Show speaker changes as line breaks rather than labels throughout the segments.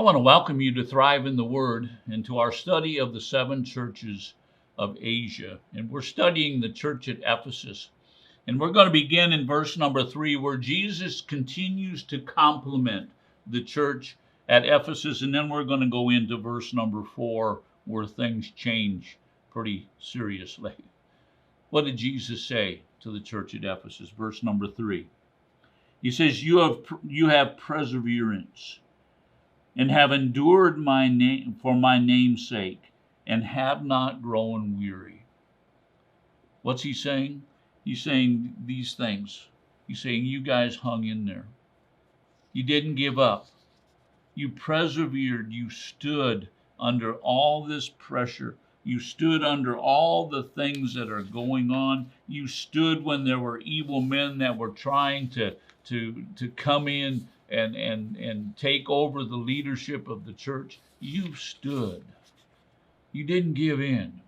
I want to welcome you to Thrive in the Word and to our study of the seven churches of Asia. And we're studying the church at Ephesus. And we're going to begin in verse number 3, where Jesus continues to compliment the church at Ephesus. And then we're going to go into verse number 4, where things change pretty seriously. What did Jesus say to the church at Ephesus? Verse number 3. He says, You have perseverance, and have endured my name for my name's sake, and have not grown weary. What's he saying? He's saying these things. He's saying you guys hung in there. You didn't give up. You persevered. You stood under all this pressure. You stood under all the things that are going on. You stood when there were evil men that were trying to come in and take over the leadership of the church. You stood. You didn't give in.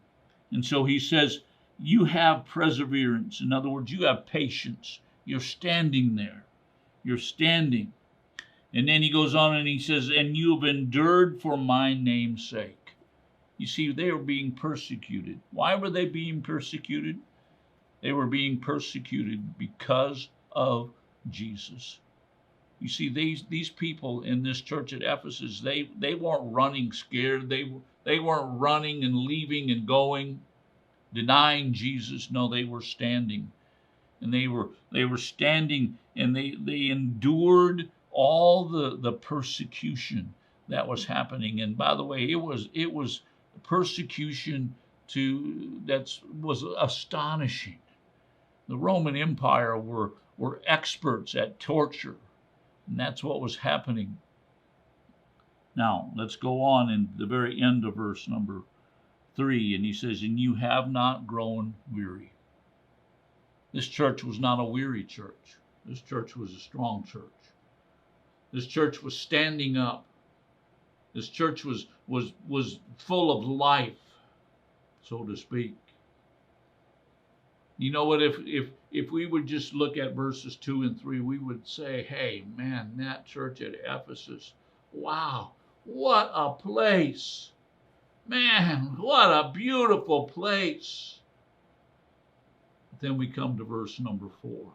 And so he says, you have perseverance. In other words, you have patience. You're standing there. You're standing. And then he goes on and he says, and you've endured for my name's sake. You see, they were being persecuted. Why were they being persecuted? They were being persecuted because of Jesus. You see, these people in this church at Ephesus, they weren't running scared. They weren't running and leaving and going, denying Jesus. No, they were standing. And they were standing, and they endured all the persecution that was happening. And by the way, it was persecution that was astonishing. The Roman Empire were experts at torture, and that's what was happening. Now, let's go on in the very end of verse number 3, and he says, and you have not grown weary. This church was not a weary church. This church was a strong church. This church was standing up. This church was full of life, so to speak. You know what? If we would just look at verses 2 and 3, we would say, hey, man, that church at Ephesus, wow, what a place. Man, what a beautiful place. Then we come to verse number 4.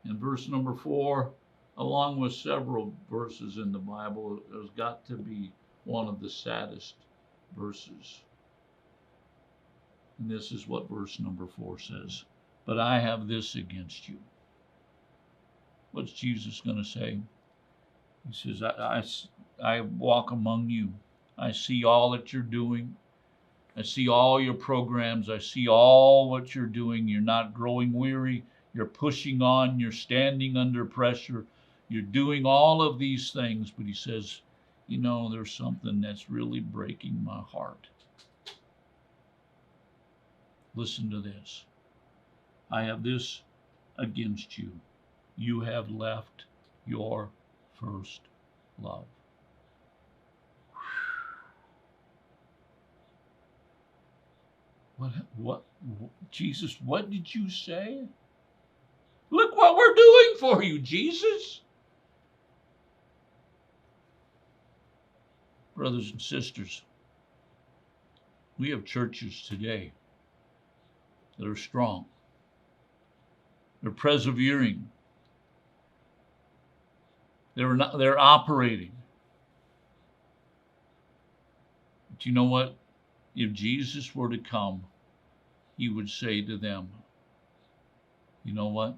And verse number 4, along with several verses in the Bible, has got to be one of the saddest verses. And this is what verse number 4 says. But I have this against you. What's Jesus going to say? He says, I walk among you. I see all that you're doing. I see all your programs. I see all what you're doing. You're not growing weary. You're pushing on. You're standing under pressure. You're doing all of these things. But he says, you know, there's something that's really breaking my heart. Listen to this. I have this against you. You have left your first love. What, Jesus, what did you say? Look what we're doing for you, Jesus. Brothers and sisters, we have churches today that are strong. They're persevering. They're operating. But you know what? If Jesus were to come, he would say to them, you know what?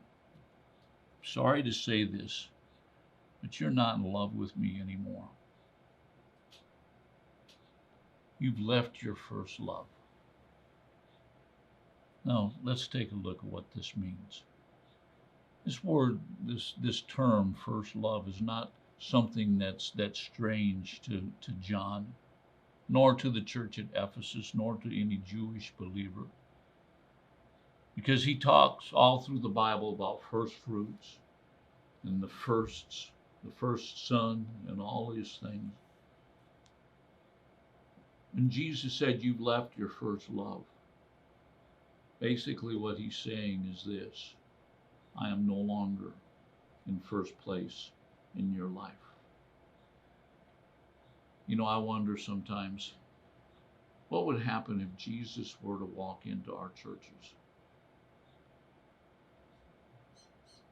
Sorry to say this, but you're not in love with me anymore. You've left your first love. Now, let's take a look at what this means. This word, this term, first love, is not something that's strange to John, nor to the church at Ephesus, nor to any Jewish believer. Because he talks all through the Bible about first fruits and the first son, and all these things. When Jesus said, you've left your first love, basically what he's saying is this: I am no longer in first place in your life. I wonder sometimes what would happen if Jesus were to walk into our churches?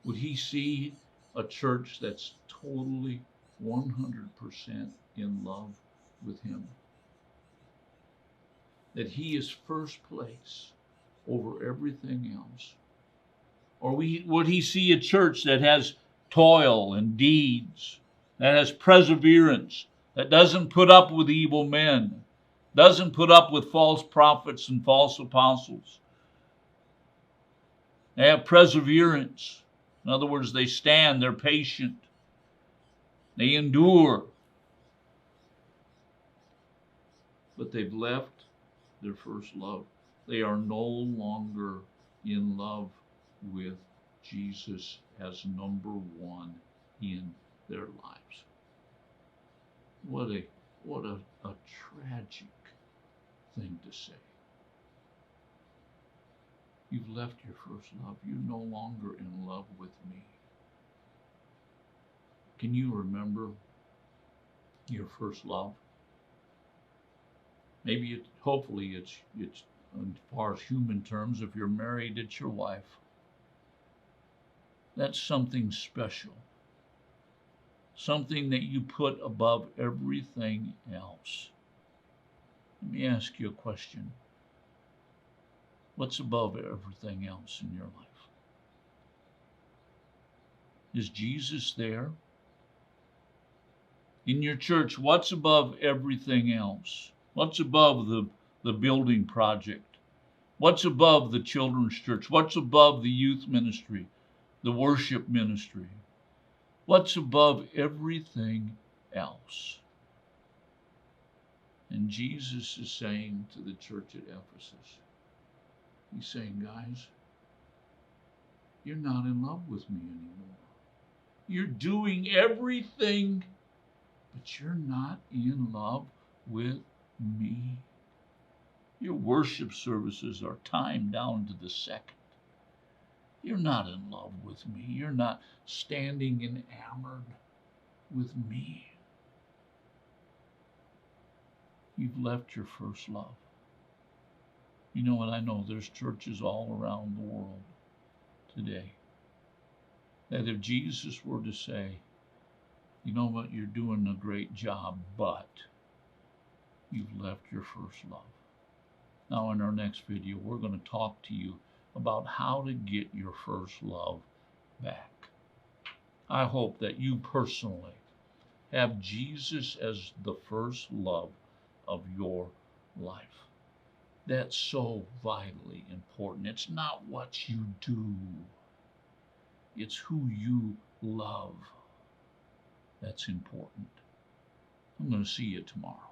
Would he see a church that's totally 100% in love with him? That he is first place over everything else? Or would he see a church that has toil and deeds, that has perseverance, that doesn't put up with evil men, doesn't put up with false prophets and false apostles? They have perseverance. In other words, they stand, they're patient, they endure. But they've left their first love. They are no longer in love with Jesus as number one in their lives. What a tragic thing to say. You've left your first love. You're no longer in love with me. Can you remember your first love? Maybe hopefully it's as far as human terms, if you're married, it's your wife. That's something special. Something that you put above everything else. Let me ask you a question. What's above everything else in your life? Is Jesus there? In your church, what's above everything else? What's above the building project? What's above the children's church? What's above the youth ministry, the worship ministry? What's above everything else? And Jesus is saying to the church at Ephesus, he's saying, guys, you're not in love with me anymore. You're doing everything, but you're not in love with me. Your worship services are timed down to the second. You're not in love with me. You're not standing enamored with me. You've left your first love. You know what? I know there's churches all around the world today that if Jesus were to say, you know what, you're doing a great job, but you've left your first love. Now in our next video, we're going to talk to you about how to get your first love back. I hope that you personally have Jesus as the first love of your life. That's so vitally important. It's not what you do. It's who you love. That's important. I'm going to see you tomorrow.